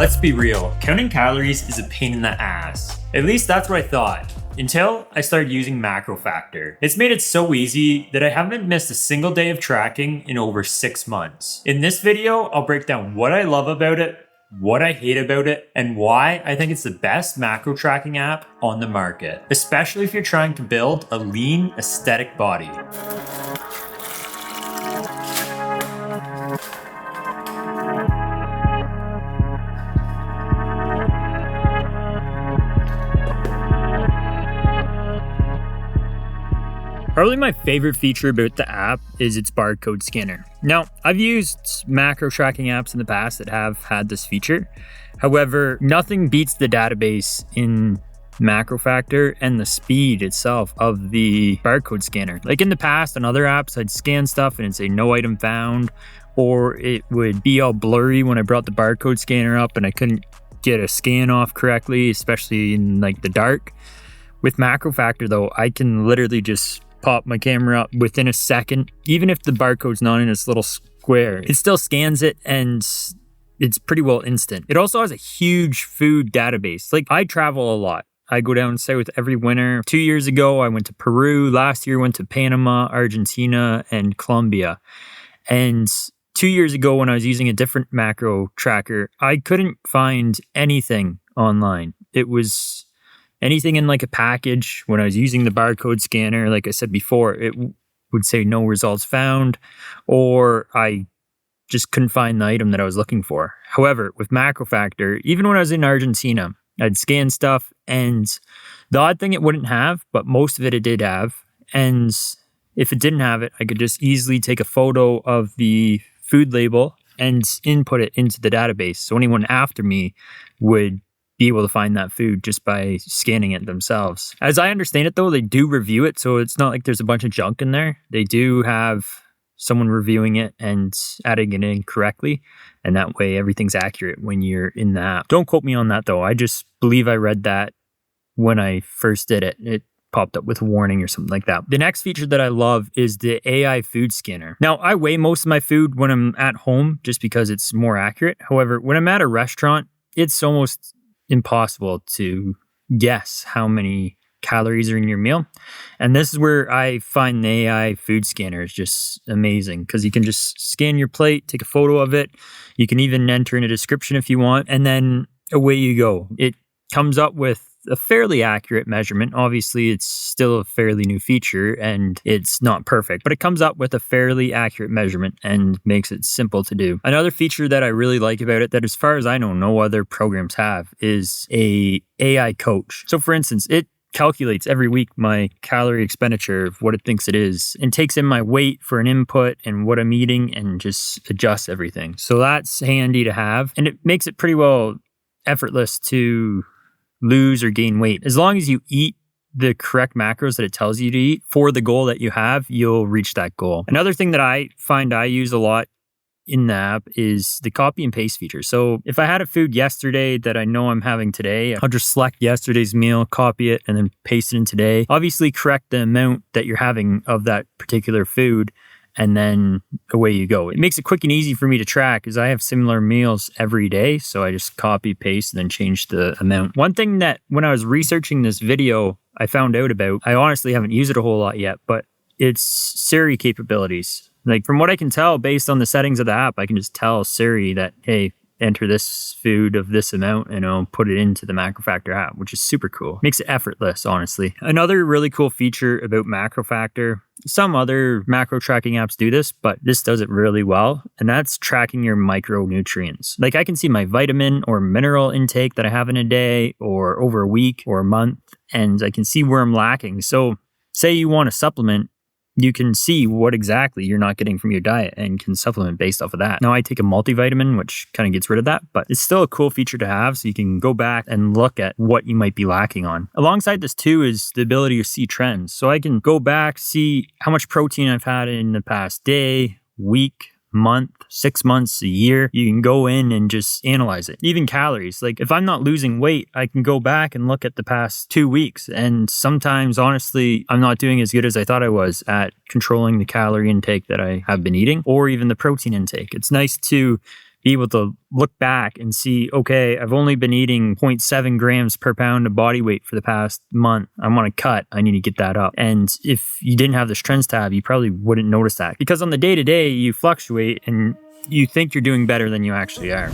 Let's be real, counting calories is a pain in the ass. At least that's what I thought. Until I started using MacroFactor. It's made it so easy that I haven't missed a single day of tracking in over 6 months. In this video, I'll break down what I love about it, what I hate about it, and why I think it's the best macro tracking app on the market, especially if you're trying to build a lean, aesthetic body. Probably my favorite feature about the app is its barcode scanner. Now, I've used macro tracking apps in the past that have had this feature. However, nothing beats the database in MacroFactor and the speed itself of the barcode scanner. Like in the past on other apps, I'd scan stuff and it'd say no item found, or it would be all blurry when I brought the barcode scanner up and I couldn't get a scan off correctly, especially in like the dark. With MacroFactor though, I can literally just pop my camera up within a second. Even if the barcode's not in this little square, it still scans it and it's pretty well instant. It also has a huge food database. Like I travel a lot. I go down south every winter. 2 years ago, I went to Peru. Last year, I went to Panama, Argentina, and Colombia. And 2 years ago, when I was using a different macro tracker, I couldn't find anything online. It was anything in like a package. When I was using the barcode scanner, like I said before, it would say no results found, or I just couldn't find the item that I was looking for. However, with MacroFactor, even when I was in Argentina, I'd scan stuff and the odd thing it wouldn't have, but most of it did have. And if it didn't have it, I could just easily take a photo of the food label and input it into the database. So anyone after me would be able to find that food just by scanning it themselves. As I understand it though, they do review it, so it's not like there's a bunch of junk in there. They do have someone reviewing it and adding it in correctly, and that way everything's accurate when you're in the app. Don't quote me on that though. I just believe I read that when I first did it. It popped up with a warning or something like that. The next feature that I love is the AI food scanner. Now, I weigh most of my food when I'm at home just because it's more accurate. However, when I'm at a restaurant, it's almost impossible to guess how many calories are in your meal. And this is where I find the AI food scanner is just amazing, because you can just scan your plate, take a photo of it. You can even enter in a description if you want, and then away you go. It comes up with a fairly accurate measurement. Obviously, it's still a fairly new feature and it's not perfect, but it comes up with a fairly accurate measurement and makes it simple to do. Another feature that I really like about it, that as far as I know, no other programs have, is a AI coach. So for instance, it calculates every week my calorie expenditure of what it thinks it is and takes in my weight for an input and what I'm eating and just adjusts everything. So that's handy to have, and it makes it pretty well effortless to lose or gain weight. As long as you eat the correct macros that it tells you to eat for the goal that you have, you'll reach that goal. Another thing that I find I use a lot in the app is the copy and paste feature. So if I had a food yesterday that I know I'm having today, I'll just select yesterday's meal, copy it, and then paste it in today. Obviously, correct the amount that you're having of that particular food, and then away you go. It makes it quick and easy for me to track, because I have similar meals every day. So I just copy, paste, and then change the amount. One thing that when I was researching this video, I found out about, I honestly haven't used it a whole lot yet, but it's Siri capabilities. Like from what I can tell, based on the settings of the app, I can just tell Siri that, hey, enter this food of this amount and I'll put it into the MacroFactor app, which is super cool. Makes it effortless, honestly. Another really cool feature about MacroFactor, some other macro tracking apps do this, but this does it really well, and that's tracking your micronutrients. Like I can see my vitamin or mineral intake that I have in a day or over a week or a month, and I can see where I'm lacking. So say you want a supplement, you can see what exactly you're not getting from your diet and can supplement based off of that. Now I take a multivitamin, which kind of gets rid of that, but it's still a cool feature to have, so you can go back and look at what you might be lacking on. Alongside this too is the ability to see trends. So I can go back, see how much protein I've had in the past day, week, month, 6 months, a year. You can go in and just analyze it. Even calories. Like if I'm not losing weight, I can go back and look at the past 2 weeks. And sometimes, honestly, I'm not doing as good as I thought I was at controlling the calorie intake that I have been eating, or even the protein intake. It's nice to be able to look back and see, okay, I've only been eating 0.7 grams per pound of body weight for the past month. I'm on a cut. I need to get that up. And if you didn't have this trends tab, you probably wouldn't notice that, because on the day-to-day, you fluctuate and you think you're doing better than you actually are.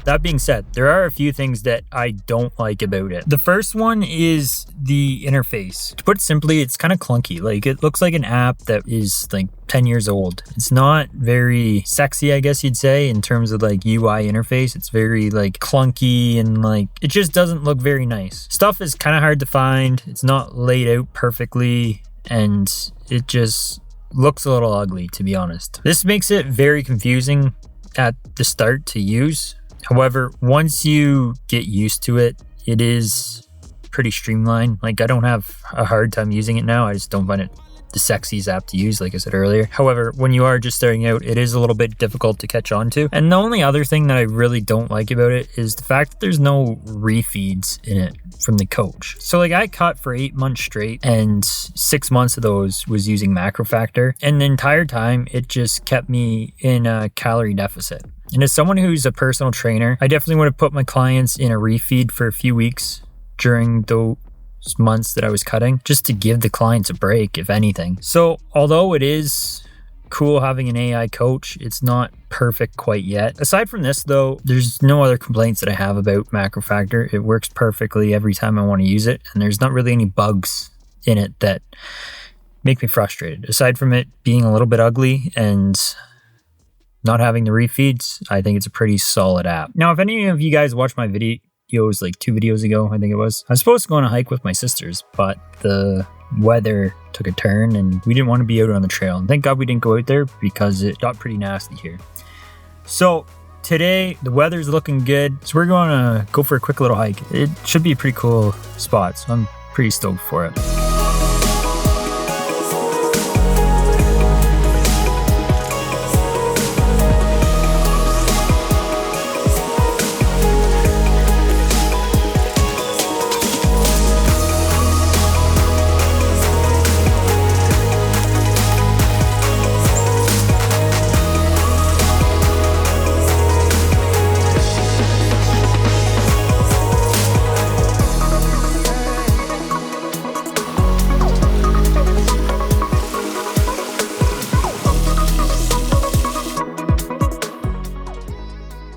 That being said, there are a few things that I don't like about it. The first one is the interface. To put it simply, it's kind of clunky. Like, it looks like an app that is like 10 years old. It's not very sexy, I guess you'd say, in terms of like UI interface. It's very like clunky and like, it just doesn't look very nice. Stuff is kind of hard to find. It's not laid out perfectly, and it just looks a little ugly, to be honest. This makes it very confusing at the start to use. However, once you get used to it, it is pretty streamlined. Like, I don't have a hard time using it now. I just don't find it the sexiest app to use, like I said earlier. However, when you are just starting out, it is a little bit difficult to catch on to. And the only other thing that I really don't like about it is the fact that there's no refeeds in it from the coach. So like, I cut for 8 months straight, and 6 months of those was using MacroFactor. And the entire time, it just kept me in a calorie deficit. And as someone who's a personal trainer, I definitely want to put my clients in a refeed for a few weeks during those months that I was cutting, just to give the clients a break, if anything. So although it is cool having an AI coach, it's not perfect quite yet. Aside from this though, there's no other complaints that I have about MacroFactor. It works perfectly every time I want to use it, and there's not really any bugs in it that make me frustrated. Aside from it being a little bit ugly and not having the refeeds, I think it's a pretty solid app. Now, if any of you guys watched my videos like 2 videos ago, I think it was, I was supposed to go on a hike with my sisters, but the weather took a turn and we didn't want to be out on the trail. And thank God we didn't go out there, because it got pretty nasty here. So today, the weather's looking good, so we're going to go for a quick little hike. It should be a pretty cool spot, so I'm pretty stoked for it.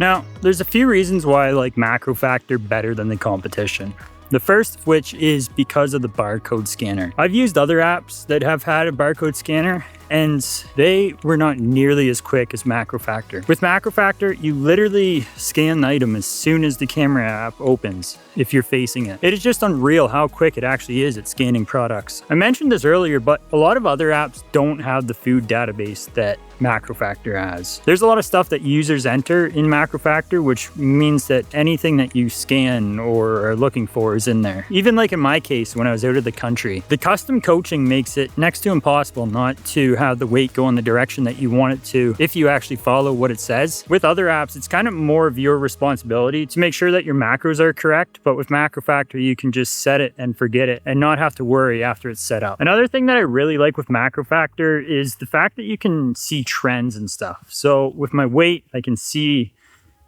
Now, there's a few reasons why I like MacroFactor better than the competition. The first of which is because of the barcode scanner. I've used other apps that have had a barcode scanner, and they were not nearly as quick as MacroFactor. With MacroFactor, you literally scan the item as soon as the camera app opens, if you're facing it. It is just unreal how quick it actually is at scanning products. I mentioned this earlier, but a lot of other apps don't have the food database that MacroFactor has. There's a lot of stuff that users enter in MacroFactor, which means that anything that you scan or are looking for is in there. Even like in my case, when I was out of the country, the custom coaching makes it next to impossible not to have the weight go in the direction that you want it to if you actually follow what it says. With other apps, it's kind of more of your responsibility to make sure that your macros are correct, but with MacroFactor, you can just set it and forget it and not have to worry after it's set up. Another thing that I really like with MacroFactor is the fact that you can see trends and stuff. So with my weight, I can see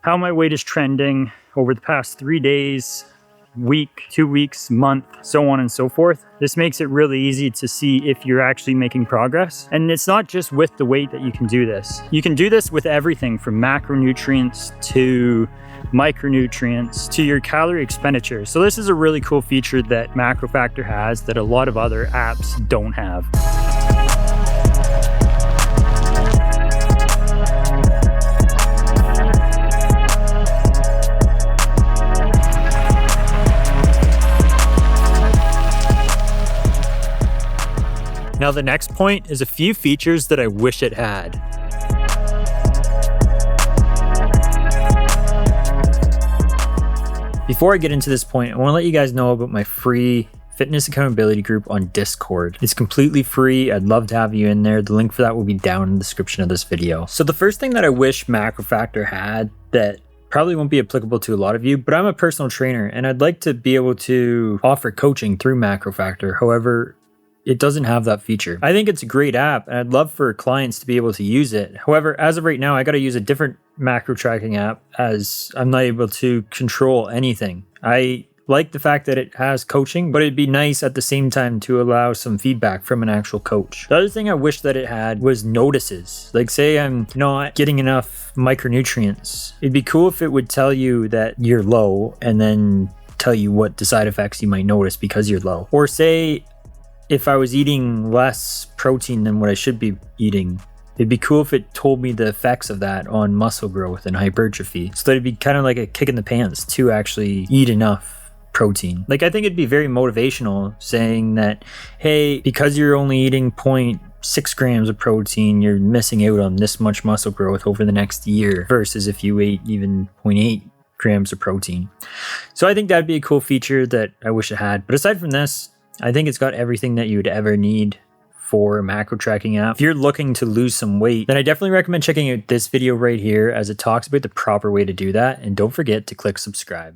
how my weight is trending over the past 3 days, week, 2 weeks, month, so on and so forth. This makes it really easy to see if you're actually making progress. And it's not just with the weight that you can do this. You can do this with everything from macronutrients to micronutrients to your calorie expenditure. So this is a really cool feature that MacroFactor has that a lot of other apps don't have. Now the next point is a few features that I wish it had. Before I get into this point, I want to let you guys know about my free fitness accountability group on Discord. It's completely free. I'd love to have you in there. The link for that will be down in the description of this video. So the first thing that I wish MacroFactor had that probably won't be applicable to a lot of you, but I'm a personal trainer and I'd like to be able to offer coaching through MacroFactor. However, it doesn't have that feature. I think it's a great app and I'd love for clients to be able to use it. However, as of right now, I got to use a different macro tracking app as I'm not able to control anything. I like the fact that it has coaching, but it'd be nice at the same time to allow some feedback from an actual coach. The other thing I wish that it had was notices. Like say I'm not getting enough micronutrients. It'd be cool if it would tell you that you're low and then tell you what the side effects you might notice because you're low. Or say if I was eating less protein than what I should be eating, it'd be cool if it told me the effects of that on muscle growth and hypertrophy. So that it'd be kind of like a kick in the pants to actually eat enough protein. Like I think it'd be very motivational saying that, hey, because you're only eating 0.6 grams of protein, you're missing out on this much muscle growth over the next year versus if you ate even 0.8 grams of protein. So I think that'd be a cool feature that I wish it had. But aside from this, I think it's got everything that you would ever need for a macro tracking app. If you're looking to lose some weight, then I definitely recommend checking out this video right here as it talks about the proper way to do that. And don't forget to click subscribe.